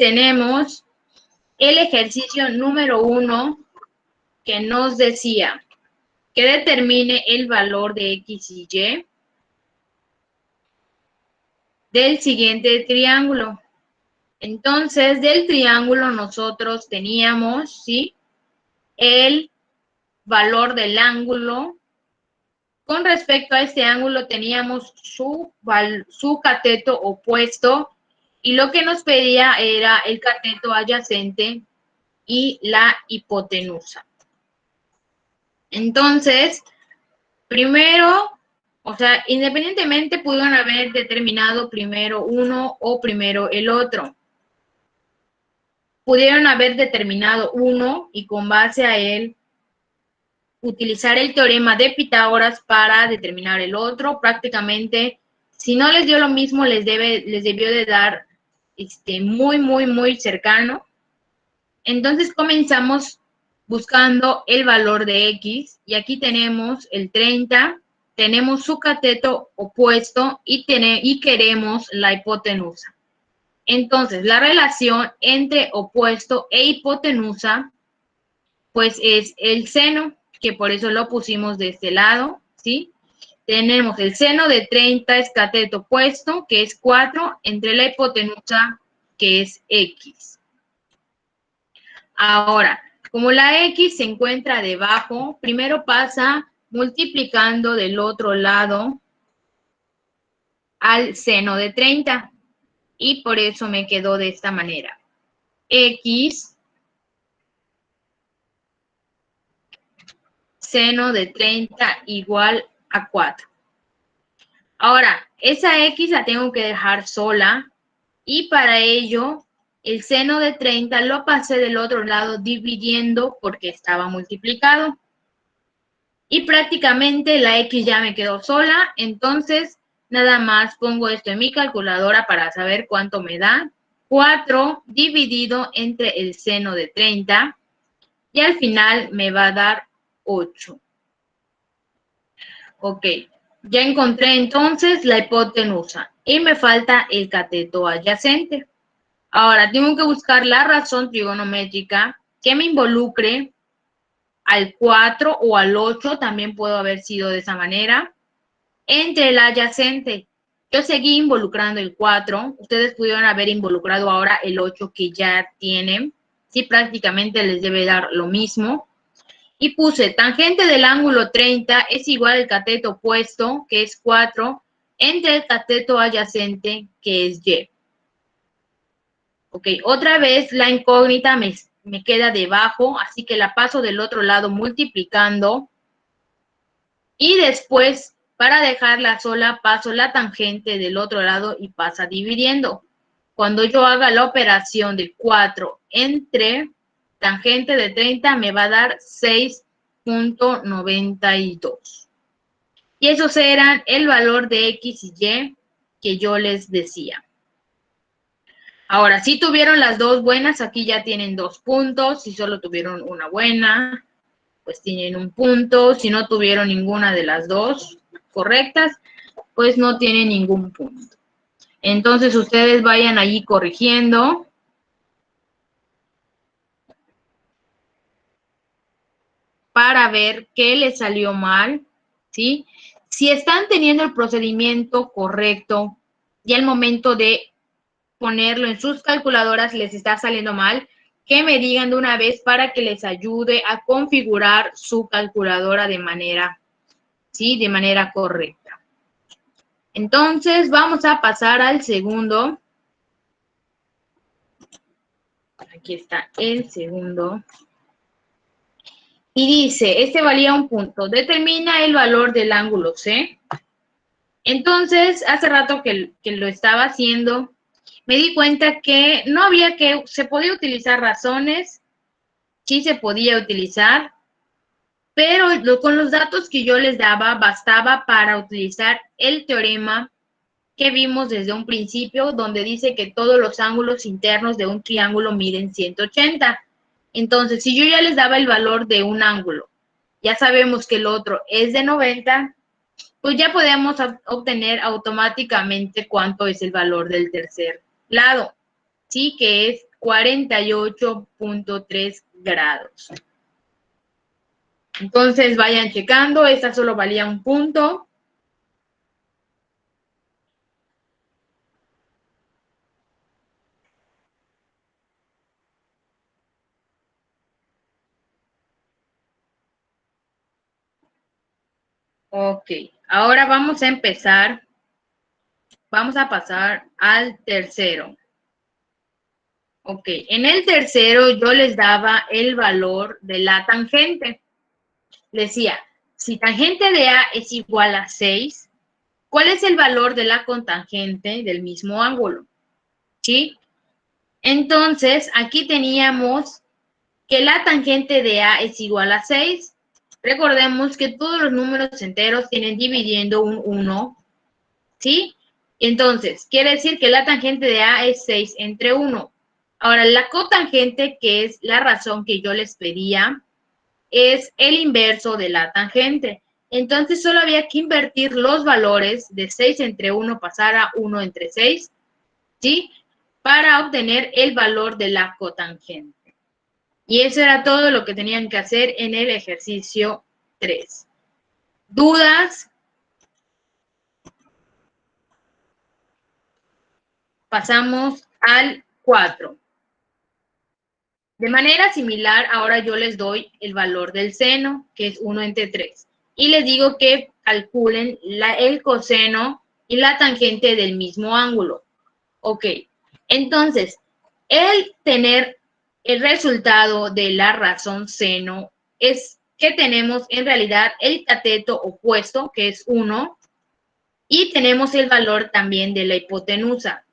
tenemos el ejercicio número 1 que nos decía que determine el valor de X y Y del siguiente triángulo. Entonces, del triángulo nosotros teníamos, ¿sí?, el valor del ángulo. Con respecto a este ángulo teníamos su cateto opuesto y lo que nos pedía era el cateto adyacente y la hipotenusa. Entonces, primero, o sea, independientemente pudieron haber determinado primero uno o primero el otro. Pudieron haber determinado uno y con base a él utilizar el teorema de Pitágoras para determinar el otro. Prácticamente, si no les dio lo mismo, les debió de dar muy cercano. Entonces comenzamos buscando el valor de X y aquí tenemos el 30, tenemos su cateto opuesto y queremos la hipotenusa. Entonces, la relación entre opuesto e hipotenusa, pues es el seno, que por eso lo pusimos de este lado, ¿sí? Tenemos el seno de 30 es cateto opuesto, que es 4, entre la hipotenusa, que es X. Ahora, como la X se encuentra debajo, primero pasa multiplicando del otro lado al seno de 30. Y por eso me quedó de esta manera. X seno de 30 igual a 4. Ahora, esa X la tengo que dejar sola y para ello el seno de 30 lo pasé del otro lado dividiendo porque estaba multiplicado. Y prácticamente la X ya me quedó sola, entonces nada más pongo esto en mi calculadora para saber cuánto me da. 4 dividido entre el seno de 30 y al final me va a dar 8. Ok, ya encontré entonces la hipotenusa y me falta el cateto adyacente. Ahora tengo que buscar la razón trigonométrica que me involucre al 4 o al 8, también puedo haber sido de esa manera, entre el adyacente. Yo seguí involucrando el 4, ustedes pudieron haber involucrado ahora el 8 que ya tienen, sí, prácticamente les debe dar lo mismo. Y puse tangente del ángulo 30 es igual al cateto opuesto, que es 4, entre el cateto adyacente, que es Y. Ok, otra vez la incógnita me queda debajo, así que la paso del otro lado multiplicando. Y después, para dejarla sola, paso la tangente del otro lado y pasa dividiendo. Cuando yo haga la operación del 4 entre tangente de 30, me va a dar 6.92. Y esos eran el valor de X y Y que yo les decía. Ahora, si tuvieron las dos buenas, aquí ya tienen 2 puntos. Si solo tuvieron una buena, pues tienen 1 punto. Si no tuvieron ninguna de las dos correctas, pues no tienen ningún punto. Entonces, ustedes vayan allí corrigiendo. Para ver qué les salió mal, ¿sí? Si están teniendo el procedimiento correcto y al momento de ponerlo en sus calculadoras les está saliendo mal, que me digan de una vez para que les ayude a configurar su calculadora de manera, ¿sí?, de manera correcta. Entonces, vamos a pasar al segundo. Aquí está el segundo. Y dice, este valía 1 punto. Determina el valor del ángulo C. Entonces, hace rato que lo estaba haciendo, me di cuenta que no había que, se podía utilizar razones, sí se podía utilizar, pero con los datos que yo les daba bastaba para utilizar el teorema que vimos desde un principio, donde dice que todos los ángulos internos de un triángulo miden 180. Entonces, si yo ya les daba el valor de un ángulo, ya sabemos que el otro es de 90, pues ya podemos obtener automáticamente cuánto es el valor del tercer lado, ¿sí? Que es 48.3 grados. Entonces vayan checando, esta solo valía un punto. Ok, ahora vamos a empezar. Vamos a pasar al tercero. Ok, en el tercero yo les daba el valor de la tangente. Decía, si tangente de A es igual a 6, ¿cuál es el valor de la cotangente del mismo ángulo? ¿Sí? Entonces, aquí teníamos que la tangente de A es igual a 6. Recordemos que todos los números enteros tienen dividiendo un 1, ¿sí? Entonces, quiere decir que la tangente de A es 6 entre 1. Ahora, la cotangente, que es la razón que yo les pedía, es el inverso de la tangente. Entonces, solo había que invertir los valores de 6 entre 1, pasar a 1 entre 6, ¿sí? Para obtener el valor de la cotangente. Y eso era todo lo que tenían que hacer en el ejercicio 3. ¿Dudas? Pasamos al 4. De manera similar, ahora yo les doy el valor del seno, que es 1 entre 3. Y les digo que calculen el coseno y la tangente del mismo ángulo. Ok, entonces, el tener el resultado de la razón seno es que tenemos en realidad el cateto opuesto, que es 1, y tenemos el valor también de la hipotenusa.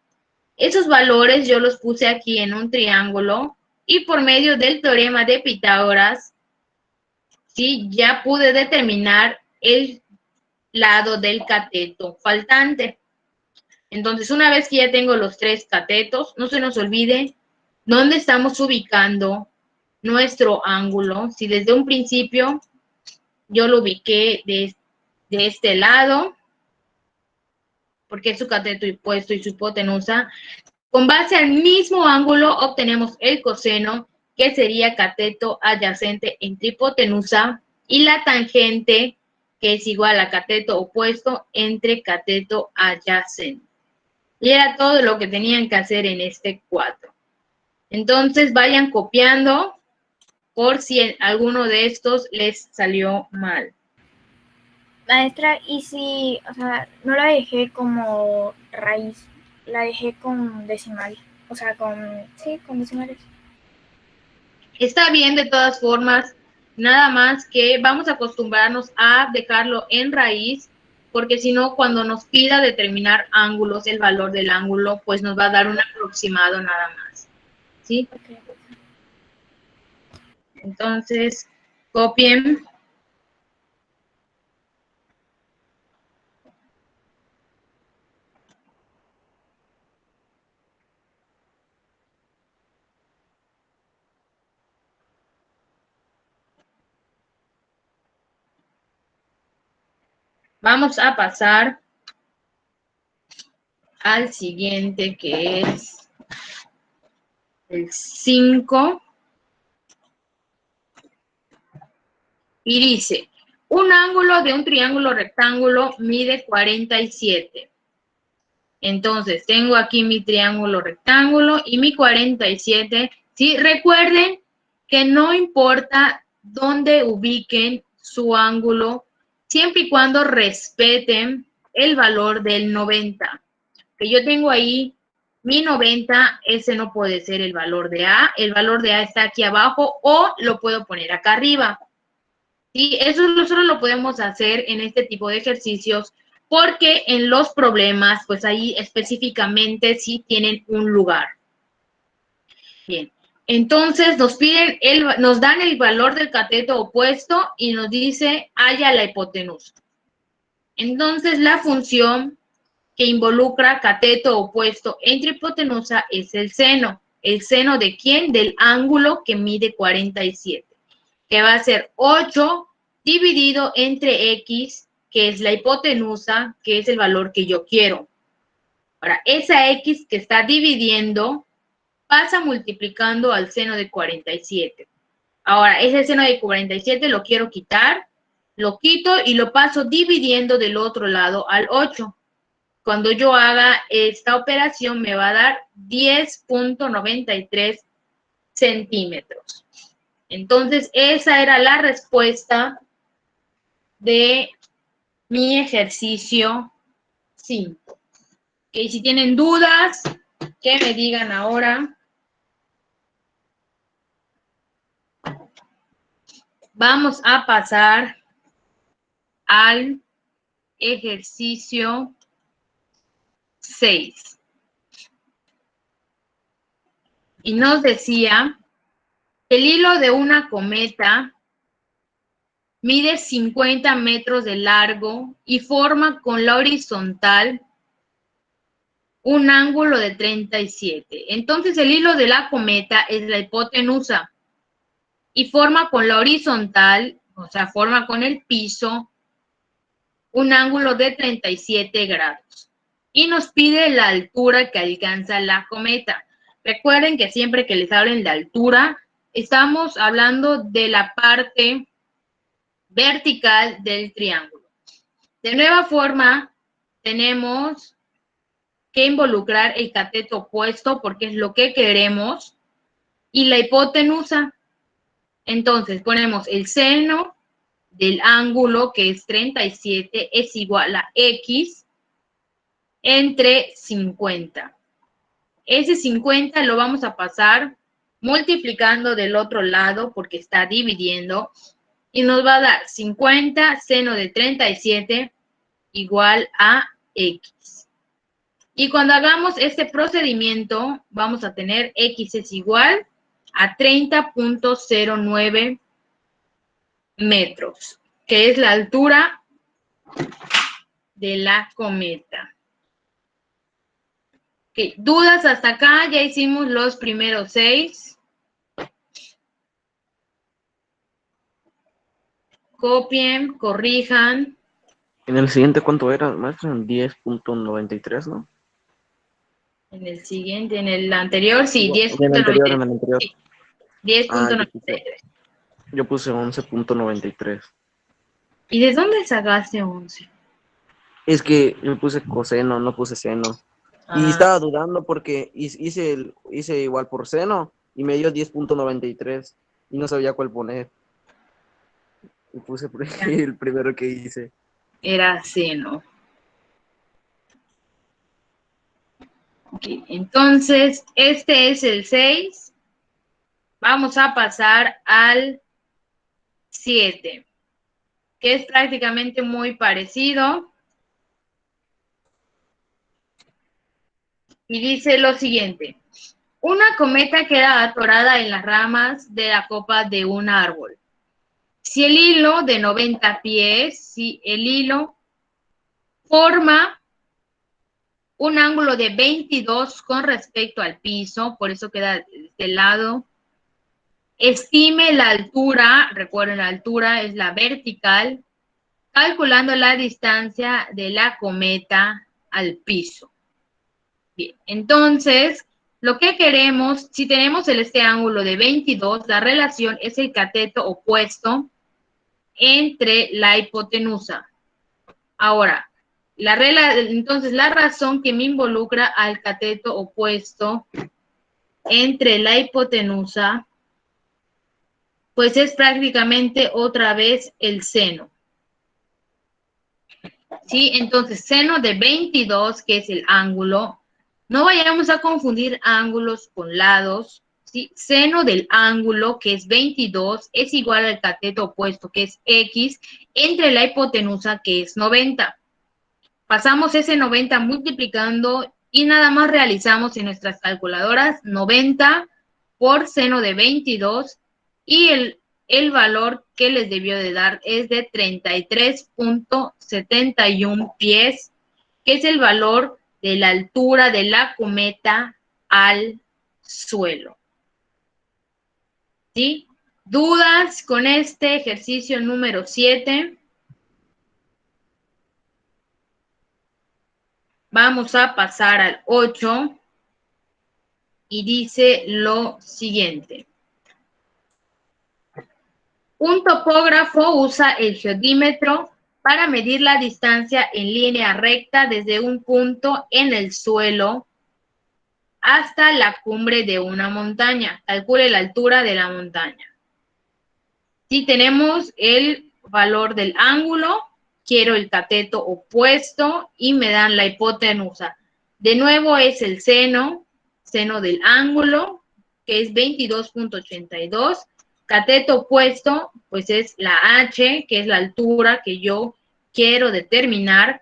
Esos valores yo los puse aquí en un triángulo y por medio del teorema de Pitágoras, ¿sí? Ya pude determinar el lado del cateto faltante. Entonces, una vez que ya tengo los tres catetos, no se nos olvide dónde estamos ubicando nuestro ángulo. Si desde un principio yo lo ubiqué de este lado, porque es su cateto opuesto y su hipotenusa, con base al mismo ángulo obtenemos el coseno, que sería cateto adyacente entre hipotenusa, y la tangente, que es igual a cateto opuesto entre cateto adyacente. Y era todo lo que tenían que hacer en este 4. Entonces vayan copiando por si en alguno de estos les salió mal. Maestra, y si, o sea, no la dejé como raíz, la dejé con decimal, o sea, con decimales. Está bien de todas formas, nada más que vamos a acostumbrarnos a dejarlo en raíz, porque si no, cuando nos pida determinar ángulos, el valor del ángulo, pues nos va a dar un aproximado nada más, ¿sí? Okay. Entonces, copien. Vamos a pasar al siguiente, que es el 5. Y dice, un ángulo de un triángulo rectángulo mide 47. Entonces, tengo aquí mi triángulo rectángulo y mi 47. ¿Sí? Recuerden que no importa dónde ubiquen su ángulo, siempre y cuando respeten el valor del 90. Que yo tengo ahí mi 90, ese no puede ser el valor de A. El valor de A está aquí abajo o lo puedo poner acá arriba. ¿Sí? Eso solo lo podemos hacer en este tipo de ejercicios porque en los problemas, pues ahí específicamente sí tienen un lugar. Bien, entonces nos dan el valor del cateto opuesto y nos dice halla la hipotenusa. Entonces la función que involucra cateto opuesto entre hipotenusa es el seno. ¿El seno de quién? Del ángulo que mide 47, que va a ser 8 dividido entre x, que es la hipotenusa, que es el valor que yo quiero. Ahora, esa x que está dividiendo pasa multiplicando al seno de 47. Ahora, ese seno de 47 lo quiero quitar, lo quito y lo paso dividiendo del otro lado al 8. Cuando yo haga esta operación me va a dar 10.93 centímetros. Entonces, esa era la respuesta de mi ejercicio 5. Okay, si tienen dudas, que me digan ahora. Vamos a pasar al ejercicio 6. Y nos decía, el hilo de una cometa mide 50 metros de largo y forma con la horizontal un ángulo de 37. Entonces, el hilo de la cometa es la hipotenusa y forma con la horizontal, o sea, forma con el piso, un ángulo de 37 grados. Y nos pide la altura que alcanza la cometa. Recuerden que siempre que les hablen de altura, estamos hablando de la parte vertical del triángulo. De nueva forma, tenemos que involucrar el cateto opuesto porque es lo que queremos y la hipotenusa. Entonces, ponemos el seno del ángulo, que es 37, es igual a X entre 50. Ese 50 lo vamos a pasar multiplicando del otro lado porque está dividiendo y nos va a dar 50 seno de 37 igual a X. Y cuando hagamos este procedimiento, vamos a tener X es igual a 30.09 metros, que es la altura de la cometa. Okay. ¿Dudas hasta acá? Ya hicimos los primeros 6. Copien, corrijan. En el siguiente, ¿cuánto era, maestro? En 10.93, ¿no? En el siguiente, en el anterior, sí, En el anterior, en el anterior. 10.93. Yo puse 11.93. ¿Y de dónde sacaste 11? Es que yo puse coseno, no puse seno. Y estaba dudando porque hice igual por seno y me dio 10.93 y no sabía cuál poner. Y puse por el primero que hice. Era seno. Okay. Entonces, este es el 6. Vamos a pasar al 7, que es prácticamente muy parecido. Y dice lo siguiente. Una cometa queda atorada en las ramas de la copa de un árbol. Si el hilo de 90 pies, si el hilo forma un ángulo de 22 con respecto al piso, por eso queda de este lado. Estime la altura, recuerden, la altura es la vertical, calculando la distancia de la cometa al piso. Bien, entonces, lo que queremos, si tenemos este ángulo de 22, la relación es el cateto opuesto entre la hipotenusa. Ahora, entonces la razón que me involucra al cateto opuesto entre la hipotenusa, pues es prácticamente otra vez el seno. ¿Sí? Entonces, seno de 22, que es el ángulo. No vayamos a confundir ángulos con lados. ¿Sí? Seno del ángulo, que es 22, es igual al cateto opuesto, que es X, entre la hipotenusa, que es 90. Pasamos ese 90 multiplicando y nada más realizamos en nuestras calculadoras 90 por seno de 22 y el valor que les debió de dar es de 33.71 pies, que es el valor de la altura de la cometa al suelo. ¿Sí? ¿Dudas con este ejercicio número 7? Vamos a pasar al 8. y dice lo siguiente. Un topógrafo usa el geodímetro para medir la distancia en línea recta desde un punto en el suelo hasta la cumbre de una montaña. Calcule la altura de la montaña. Si tenemos el valor del ángulo, quiero el cateto opuesto y me dan la hipotenusa. De nuevo es el seno del ángulo, que es 22.82. Cateto opuesto, pues es la H, que es la altura que yo quiero determinar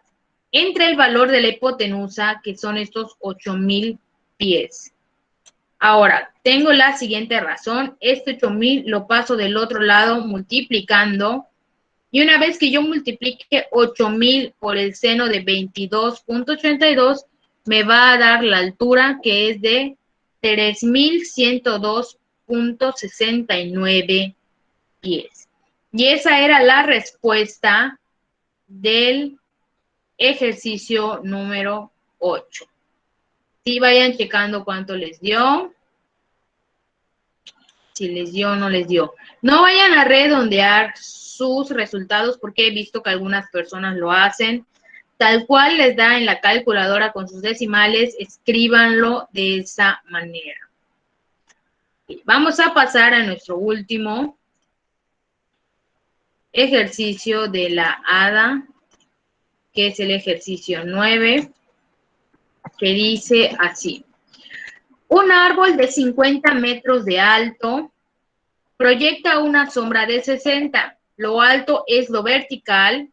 entre el valor de la hipotenusa, que son estos 8,000 pies. Ahora, tengo la siguiente razón. Este 8,000 lo paso del otro lado multiplicando. Y una vez que yo multiplique 8,000 por el seno de 22.82, me va a dar la altura, que es de 3,102.69 pies. Y esa era la respuesta del ejercicio número 8. Sí, vayan checando cuánto les dio. Si les dio o no les dio. No vayan a redondear sus resultados porque he visto que algunas personas lo hacen. Tal cual les da en la calculadora con sus decimales, escríbanlo de esa manera. Vamos a pasar a nuestro último ejercicio de la ADA, que es el ejercicio 9, que dice así. Un árbol de 50 metros de alto proyecta una sombra de 60. Lo alto es lo vertical,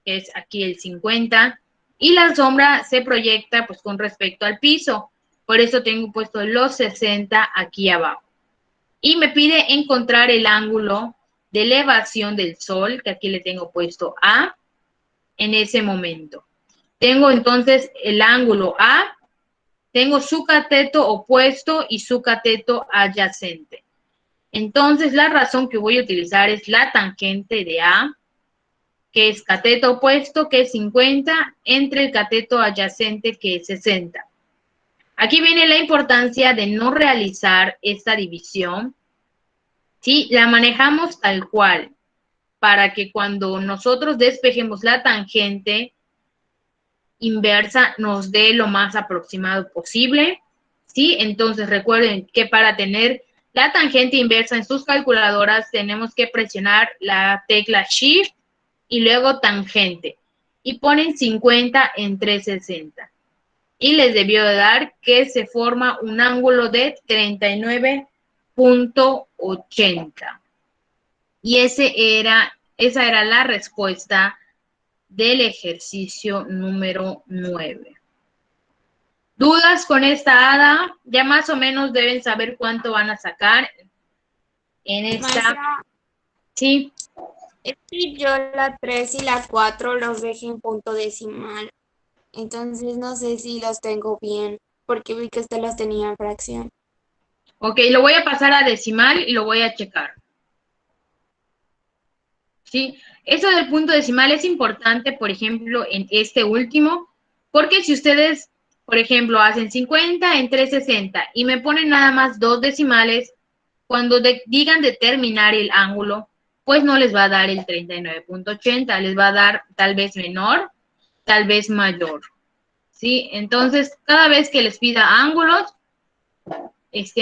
que es aquí el 50, y la sombra se proyecta pues con respecto al piso. Por eso tengo puesto los 60 aquí abajo. Y me pide encontrar el ángulo de elevación del sol, que aquí le tengo puesto A, en ese momento. Tengo entonces el ángulo A, tengo su cateto opuesto y su cateto adyacente. Entonces, la razón que voy a utilizar es la tangente de A, que es cateto opuesto, que es 50, entre el cateto adyacente, que es 60. Aquí viene la importancia de no realizar esta división, ¿sí? La manejamos tal cual, para que cuando nosotros despejemos la tangente inversa nos dé lo más aproximado posible, ¿sí? Entonces, recuerden que para tener la tangente inversa en sus calculadoras tenemos que presionar la tecla Shift y luego tangente. Y ponen 50 entre 60. Y les debió de dar que se forma un ángulo de 39.80. Y esa era la respuesta del ejercicio número 9. ¿Dudas con esta ADA? Ya más o menos deben saber cuánto van a sacar en esta. Maestra, Sí. es que yo la 3 y la 4 los dejé en punto decimal. Entonces no sé si los tengo bien, porque vi que usted los tenía en fracción. Ok, lo voy a pasar a decimal y lo voy a checar. ¿Sí? Eso del punto decimal es importante, por ejemplo, en este último, porque si ustedes, por ejemplo, hacen 50 entre 60 y me ponen nada más 2 decimales, cuando digan determinar el ángulo, pues no les va a dar el 39.80, les va a dar tal vez menor, tal vez mayor. ¿Sí? Entonces, cada vez que les pida ángulos,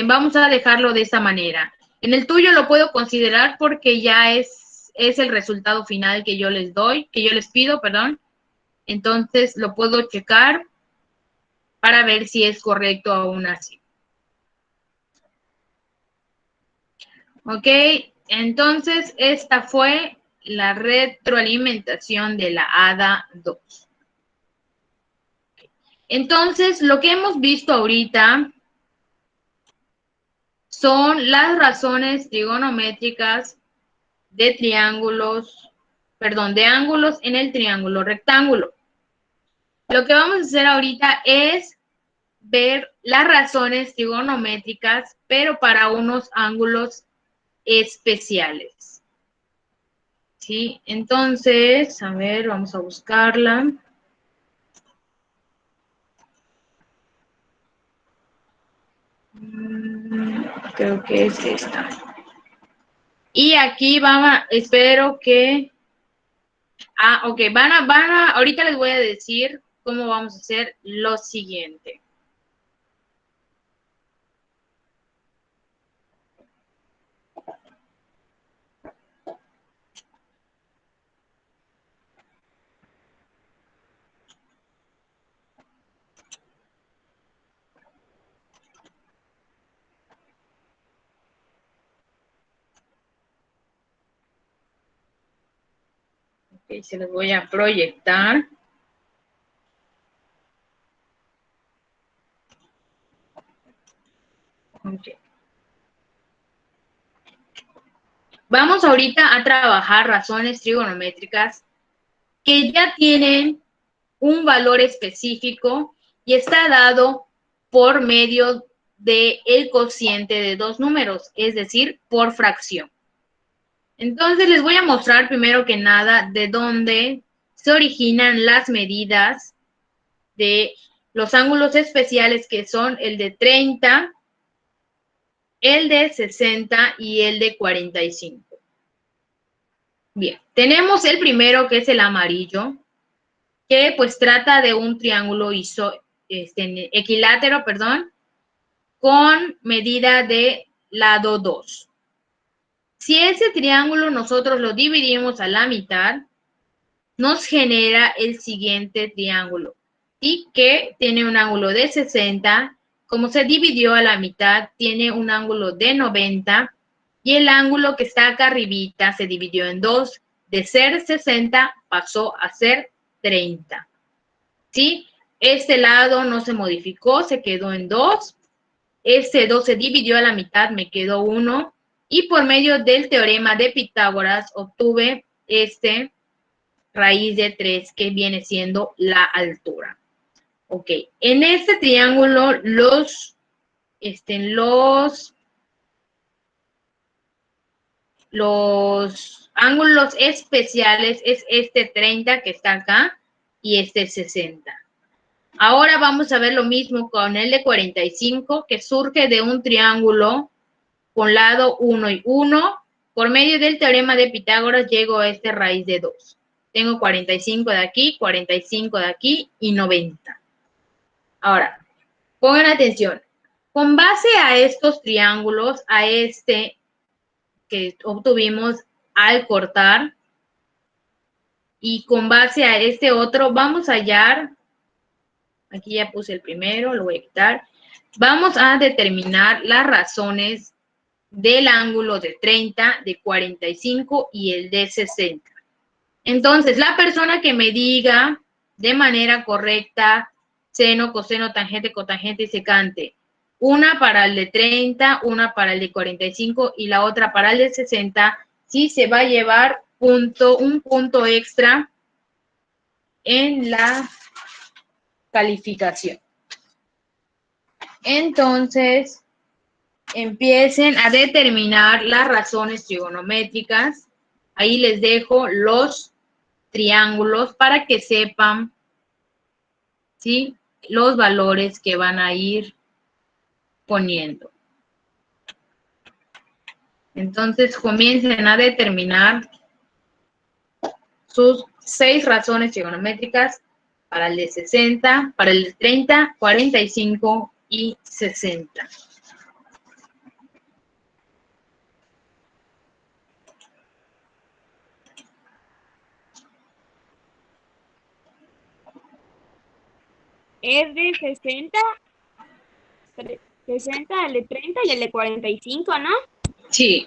vamos a dejarlo de esta manera. En el tuyo lo puedo considerar porque ya es el resultado final que yo les doy, que yo les pido, perdón. Entonces lo puedo checar para ver si es correcto aún así. Ok, entonces esta fue la retroalimentación de la ADA 2. Entonces, lo que hemos visto ahorita son las razones trigonométricas de triángulos, perdón, de ángulos en el triángulo rectángulo. Lo que vamos a hacer ahorita es ver las razones trigonométricas, pero para unos ángulos especiales. ¿Sí? Entonces, a ver, vamos a buscarla. Creo que es esta. Y aquí vamos, espero que... ok, ahorita les voy a decir cómo vamos a hacer lo siguiente. Ok, se los voy a proyectar. Ok. Vamos ahorita a trabajar razones trigonométricas que ya tienen un valor específico y está dado por medio del cociente de dos números, es decir, por fracción. Entonces les voy a mostrar primero que nada de dónde se originan las medidas de los ángulos especiales, que son el de 30, el de 60 y el de 45. Bien, tenemos el primero, que es el amarillo, que pues trata de un triángulo equilátero, con medida de lado 2. Si ese triángulo nosotros lo dividimos a la mitad, nos genera el siguiente triángulo, y que tiene un ángulo de 60, como se dividió a la mitad, tiene un ángulo de 90, y el ángulo que está acá arribita se dividió en dos, de ser 60 pasó a ser 30. ¿Sí? Este lado no se modificó, se quedó en 2. Este 2 se dividió a la mitad, me quedó 1. Y por medio del teorema de Pitágoras obtuve raíz de 3, que viene siendo la altura. Ok, en este triángulo los ángulos especiales es este 30 que está acá y este 60. Ahora vamos a ver lo mismo con el de 45, que surge de un triángulo con lado 1 y 1. Por medio del teorema de Pitágoras llego a esta raíz de 2. Tengo 45 de aquí, 45 de aquí y 90. Ahora, pongan atención. Con base a estos triángulos, a este que obtuvimos al cortar, y con base a este otro, vamos a hallar, aquí ya puse el primero, lo voy a quitar, vamos a determinar las razones del ángulo de 30, de 45 y el de 60. Entonces, la persona que me diga de manera correcta seno, coseno, tangente, cotangente y secante, una para el de 30, una para el de 45 y la otra para el de 60, sí se va a llevar un punto extra en la calificación. Entonces, empiecen a determinar las razones trigonométricas. Ahí les dejo los triángulos para que sepan, ¿sí?, los valores que van a ir poniendo. Entonces, comiencen a determinar sus 6 razones trigonométricas para el de 60, para el de 30, 45 y 60. Es de 60, el de 30 y el de 45, ¿no? Sí.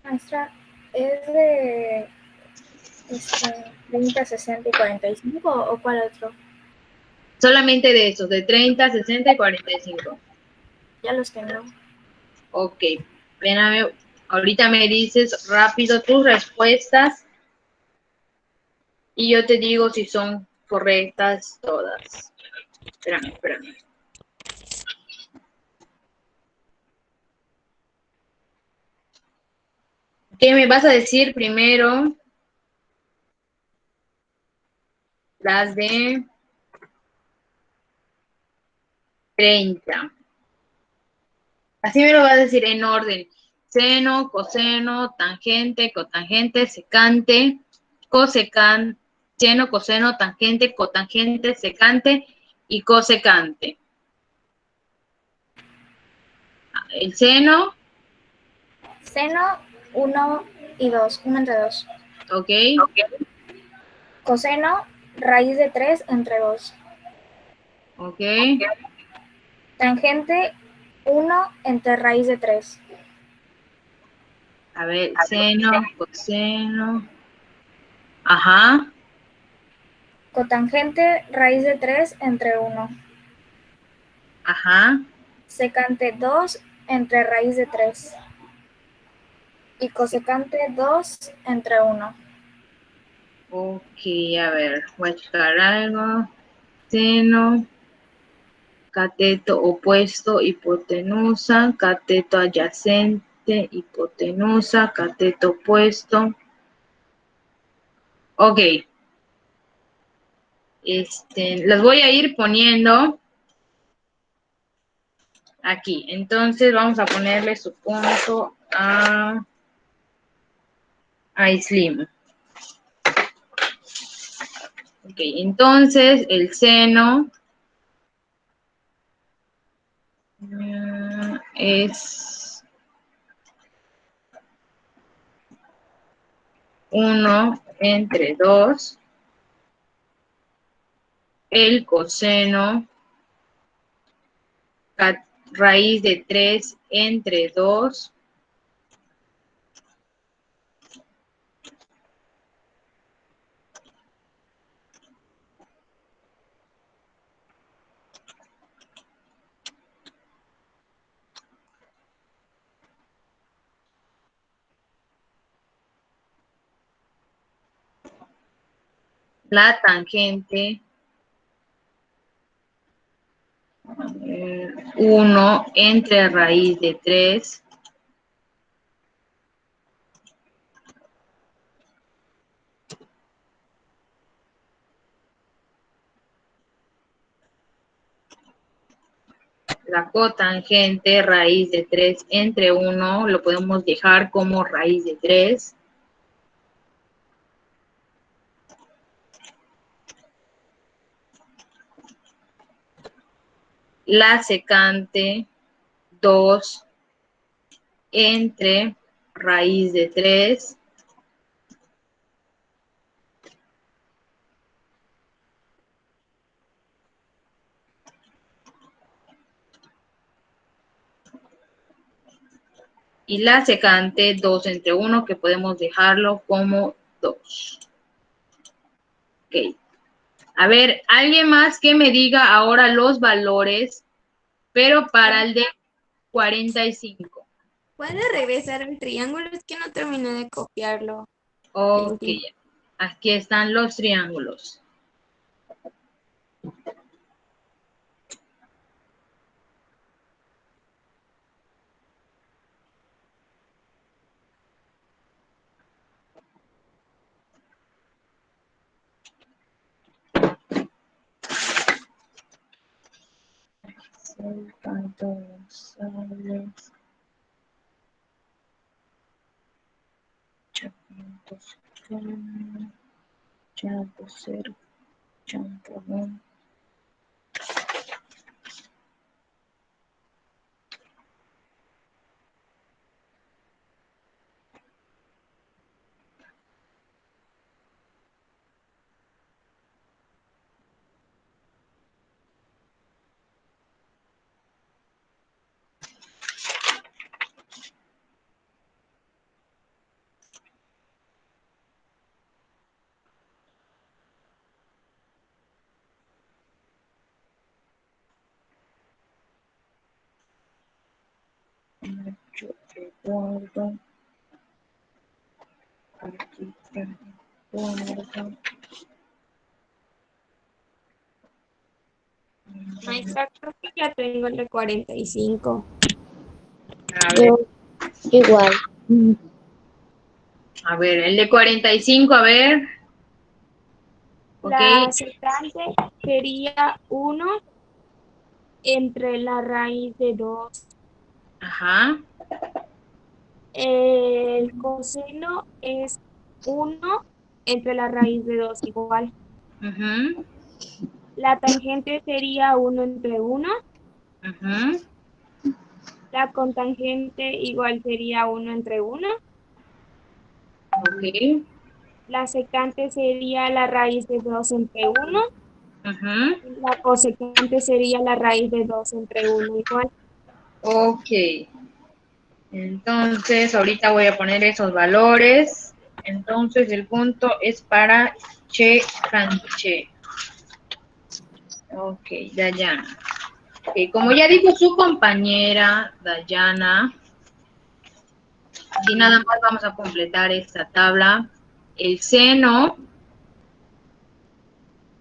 Maestra, ¿es de 30, 60 y 45 o cuál otro? Solamente de esos, de 30, 60 y 45. Ya los tengo. Ok, espérame, ahorita me dices rápido tus respuestas y yo te digo si son correctas todas. Espérame. ¿Qué me vas a decir primero? Las de 30. Así me lo vas a decir en orden. Seno, coseno, tangente, cotangente, secante, cosecante, seno, coseno, tangente, cotangente, secante y cosecante. El seno, Seno 1 y 2, 1 entre 2. ok, Coseno, raíz de 3 entre 2. ok. Tangente 1 entre raíz de 3. A ver, seno, coseno. Ajá, Cotangente, raíz de 3 entre 1. ajá. Secante 2 entre raíz de 3. Y cosecante 2 entre 1. Ok, a ver, voy a checar algo. Seno, cateto opuesto, hipotenusa, cateto adyacente, hipotenusa, cateto opuesto. Ok, las voy a ir poniendo aquí. Entonces vamos a ponerle su punto a Slim. Ok, entonces el seno es 1 entre 2. El coseno, raíz de 3 entre 2. La tangente, 1 entre raíz de 3. La cotangente, raíz de 3 entre 1, lo podemos dejar como raíz de 3. La secante, 2 entre raíz de 3. Y la secante, 2 entre 1, que podemos dejarlo como 2. Ok. A ver, alguien más que me diga ahora los valores, pero para el de 45. ¿Puede regresar el triángulo? Es que no terminé de copiarlo. Ok, aquí están los triángulos. 8 recuerdo. Aquí recuerdo. Maestra, creo que ya tengo el de 45. A ver, Igual. a ver, el de 45, a ver. Ok, La secante sería 1 entre la raíz de 2. ajá. El coseno es 1 entre la raíz de 2 igual. Ujú, La tangente sería 1 entre 1. ujú, La cotangente igual sería 1 entre 1. ok, La secante sería la raíz de 2 entre 1. ujú, Y la cosecante sería la raíz de 2 entre 1 igual. ok. Entonces, ahorita voy a poner esos valores. Entonces, el punto es para Che Canche. Ok, Dayana. Ok, como ya dijo su compañera Dayana, aquí nada más vamos a completar esta tabla. El seno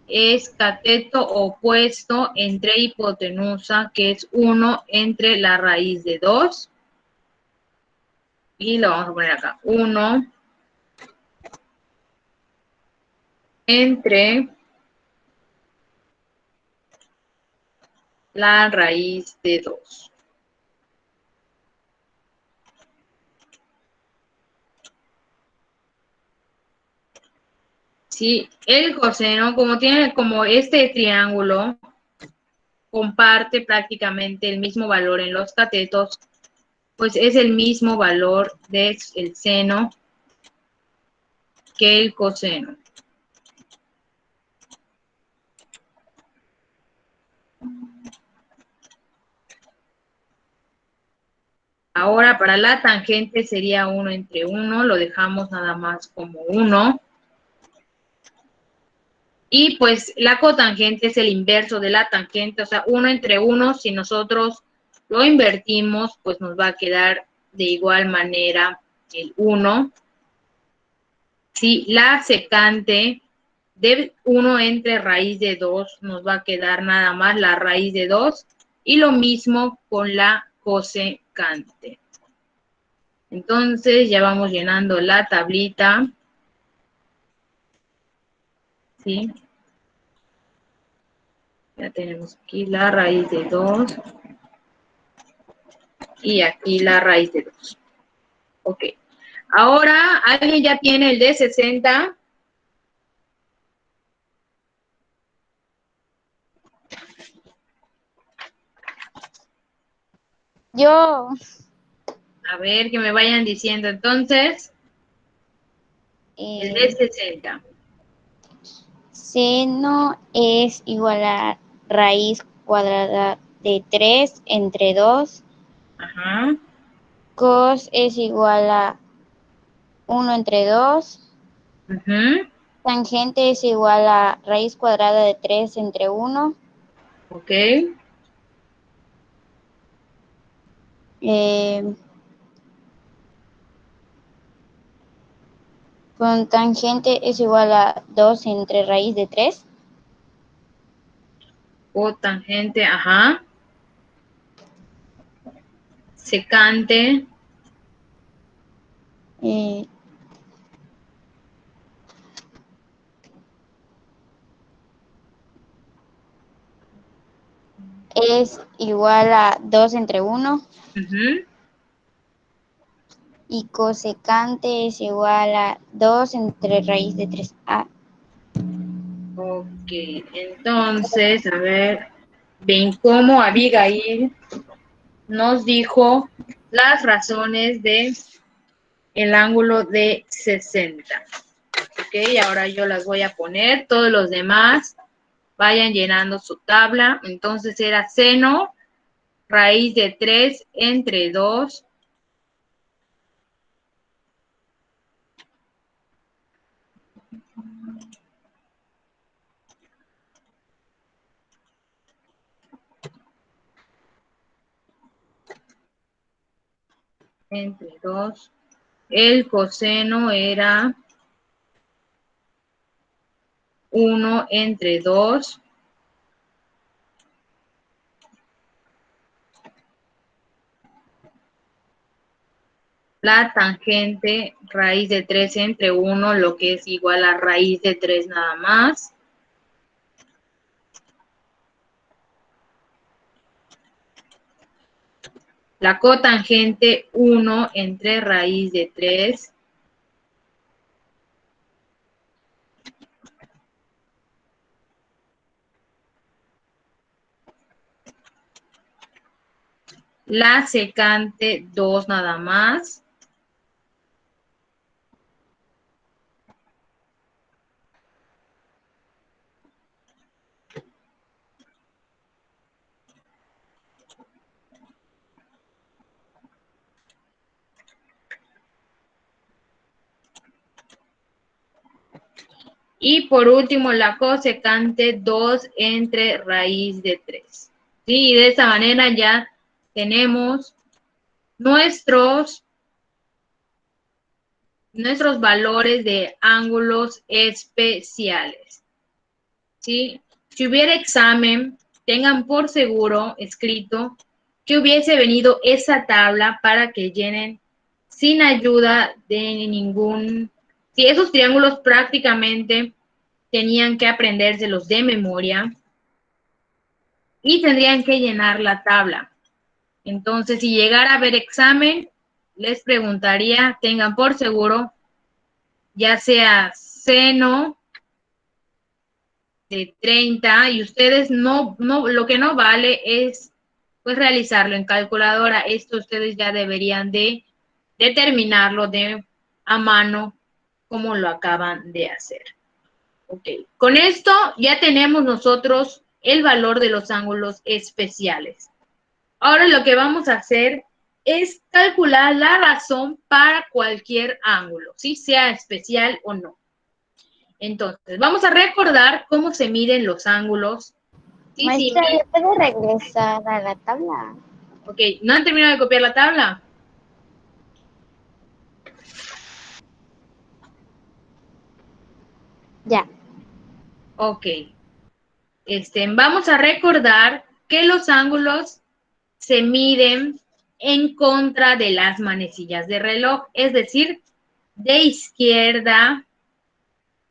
es cateto opuesto entre hipotenusa, que es 1 entre la raíz de 2. Y lo vamos a poner acá. 1 entre la raíz de 2. Sí, el coseno, como tiene como este triángulo, comparte prácticamente el mismo valor en los catetos, pues es el mismo valor del seno que el coseno. Ahora para la tangente sería 1 entre 1, lo dejamos nada más como 1. Y pues la cotangente es el inverso de la tangente, o sea, 1 entre 1, si nosotros lo invertimos, pues nos va a quedar de igual manera el 1. Si la secante de 1 entre raíz de 2, nos va a quedar nada más la raíz de 2. Y lo mismo con la cosecante. Entonces ya vamos llenando la tablita. ¿Sí? Ya tenemos aquí la raíz de 2 y aquí la raíz de 2. Ok. Ahora, ¿alguien ya tiene el de 60? Yo, A ver, que me vayan diciendo entonces. El de eh, 60. seno es igual a raíz cuadrada de 3 entre 2. Ajá. Cos es igual a 1 entre 2. Ujú. Tangente es igual a raíz cuadrada de 3 entre 1. Ok. Eh, con tangente es igual a 2 entre raíz de 3. Cotangente, ajá. Secante. Eh, es igual a 2 entre 1. Ujú. Y cosecante es igual a 2 entre raíz de 3a. Ok. Entonces, a ver. Ven cómo Abigail nos dijo las razones de el ángulo de 60. Ok, ahora yo las voy a poner. Todos los demás vayan llenando su tabla. Entonces era seno, raíz de 3 entre 2. entre 2. El coseno era 1 entre 2. La tangente raíz de 3 entre 1, lo que es igual a raíz de 3 nada más. La cotangente 1 entre raíz de 3. La secante 2 nada más. Y por último, la cosecante 2 entre raíz de 3. ¿Sí? Y de esta manera ya tenemos nuestros valores de ángulos especiales. ¿Sí? Si hubiera examen, tengan por seguro escrito que hubiese venido esa tabla para que llenen sin ayuda de ningún... Si esos triángulos prácticamente tenían que aprendérselos de memoria y tendrían que llenar la tabla. Entonces, si llegara a haber examen, les preguntaría, tengan por seguro, ya sea seno de 30, y ustedes lo que no vale es pues realizarlo en calculadora. Esto ustedes ya deberían de determinarlo a mano como lo acaban de hacer. Ok, con esto ya tenemos nosotros el valor de los ángulos especiales. Ahora lo que vamos a hacer es calcular la razón para cualquier ángulo, ¿sí? Sea especial o no. Entonces, vamos a recordar cómo se miden los ángulos. ¿Sí? Maestra, ¿ya puede regresar a la tabla? Ok, ¿no han terminado de copiar la tabla? Ya. Ok. Vamos a recordar que los ángulos se miden en contra de las manecillas de reloj, es decir, de izquierda,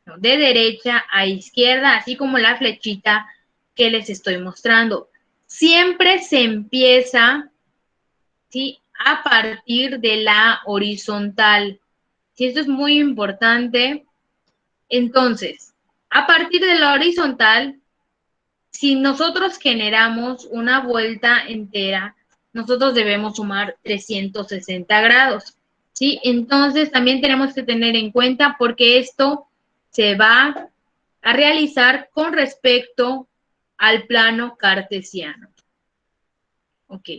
no, de derecha a izquierda, así como la flechita que les estoy mostrando. Siempre se empieza, ¿sí?, a partir de la horizontal. ¿Sí? Esto es muy importante. Entonces, a partir de la horizontal, si nosotros generamos una vuelta entera, nosotros debemos sumar 360 grados, ¿sí? Entonces, también tenemos que tener en cuenta porque esto se va a realizar con respecto al plano cartesiano. Ok.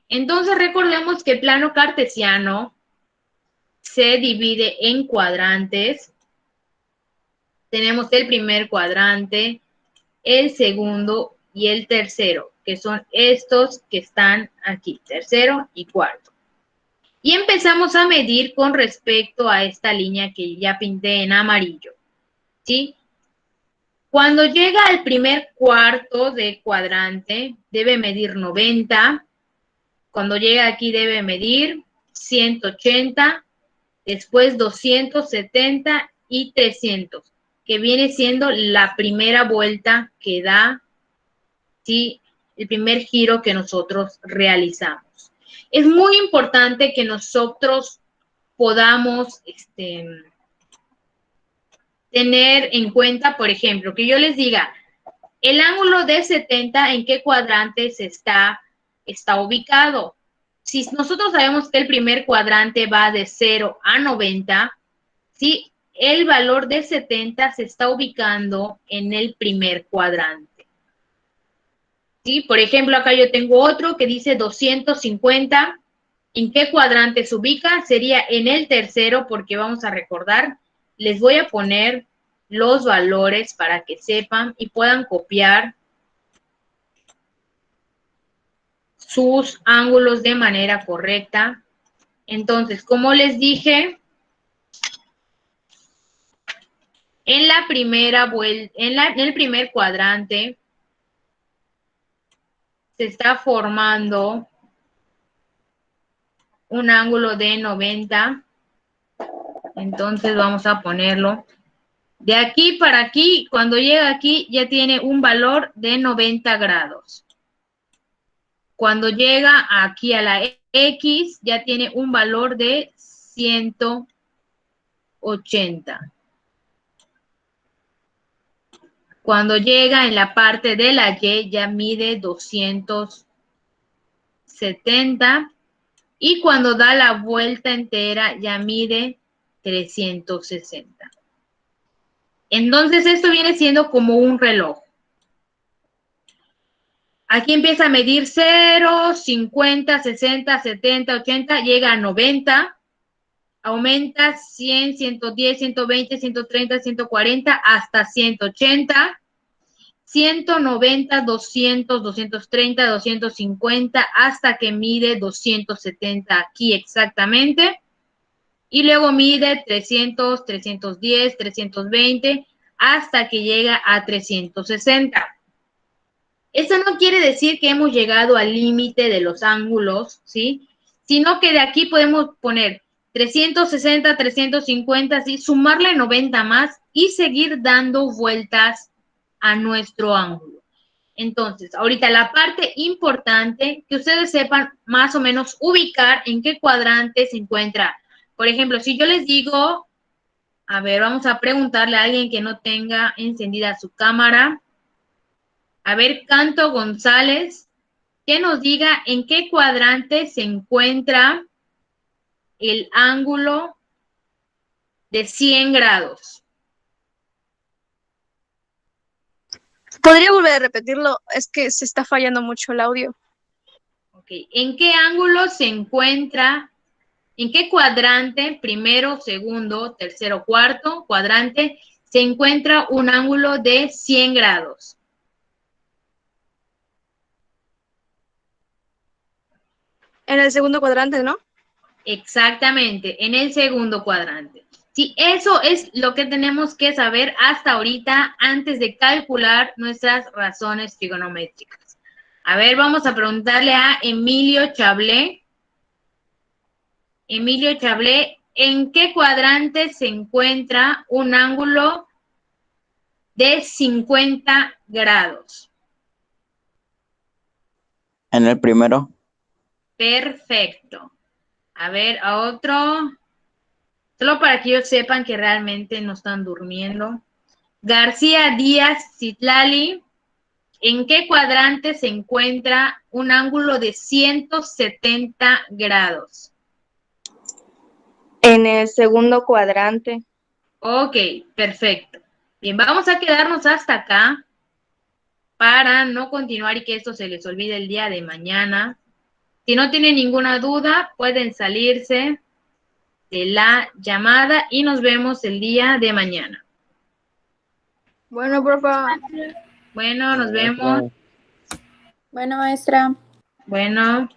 Entonces, recordemos que el plano cartesiano se divide en cuadrantes. Tenemos el primer cuadrante, el segundo y el tercero, que son estos que están aquí, tercero y cuarto. Y empezamos a medir con respecto a esta línea que ya pinté en amarillo, ¿sí? Cuando llega al primer cuarto de cuadrante, debe medir 90. Cuando llega aquí debe medir 180, después 270 y 300, que viene siendo la primera vuelta que da, ¿sí?, el primer giro que nosotros realizamos. Es muy importante que nosotros podamos tener en cuenta, por ejemplo, que yo les diga, el ángulo de 70, ¿en qué cuadrante está ubicado? Si nosotros sabemos que el primer cuadrante va de 0 a 90, ¿sí?, el valor de 70 se está ubicando en el primer cuadrante. ¿Sí? Por ejemplo, acá yo tengo otro que dice 250. ¿En qué cuadrante se ubica? Sería en el tercero, porque vamos a recordar, les voy a poner los valores para que sepan y puedan copiar sus ángulos de manera correcta. Entonces, como les dije, en la primera vuelta, en el primer cuadrante, se está formando un ángulo de 90. Entonces vamos a ponerlo. De aquí para aquí, cuando llega aquí, ya tiene un valor de 90 grados. Cuando llega aquí a la X, ya tiene un valor de 180. Cuando llega en la parte de la Y, ya mide 270. Y cuando da la vuelta entera, ya mide 360. Entonces, esto viene siendo como un reloj. Aquí empieza a medir 0, 50, 60, 70, 80, llega a 90, aumenta 100, 110, 120, 130, 140, hasta 180, 190, 200, 230, 250, hasta que mide 270 aquí exactamente. Y luego mide 300, 310, 320, hasta que llega a 360. Eso no quiere decir que hemos llegado al límite de los ángulos, ¿sí? Sino que de aquí podemos poner 360, 350, ¿sí? Sumarle 90 más y seguir dando vueltas a nuestro ángulo. Entonces, ahorita la parte importante, que ustedes sepan más o menos ubicar en qué cuadrante se encuentra. Por ejemplo, si yo les digo, a ver, vamos a preguntarle a alguien que no tenga encendida su cámara. A ver, Canto González, que nos diga en qué cuadrante se encuentra el ángulo de 100 grados. ¿Podría volver a repetirlo? Es que se está fallando mucho el audio. Ok, ¿en qué ángulo se encuentra, en qué cuadrante, primero, segundo, tercero, cuarto cuadrante, se encuentra un ángulo de 100 grados? En el segundo cuadrante, ¿no? Exactamente, en el segundo cuadrante. Sí, eso es lo que tenemos que saber hasta ahorita antes de calcular nuestras razones trigonométricas. A ver, vamos a preguntarle a Emilio Chablé. Emilio Chablé, ¿en qué cuadrante se encuentra un ángulo de 50 grados? En el primero. Perfecto. A ver, a otro. Solo para que ellos sepan que realmente no están durmiendo. García Díaz Citlali, ¿en qué cuadrante se encuentra un ángulo de 170 grados? En el segundo cuadrante. Ok, perfecto. Bien, vamos a quedarnos hasta acá para no continuar y que esto se les olvide el día de mañana. Si no tienen ninguna duda, pueden salirse de la llamada y nos vemos el día de mañana. Bueno, profa. Bueno, nos vemos. Bueno, maestra. Bueno.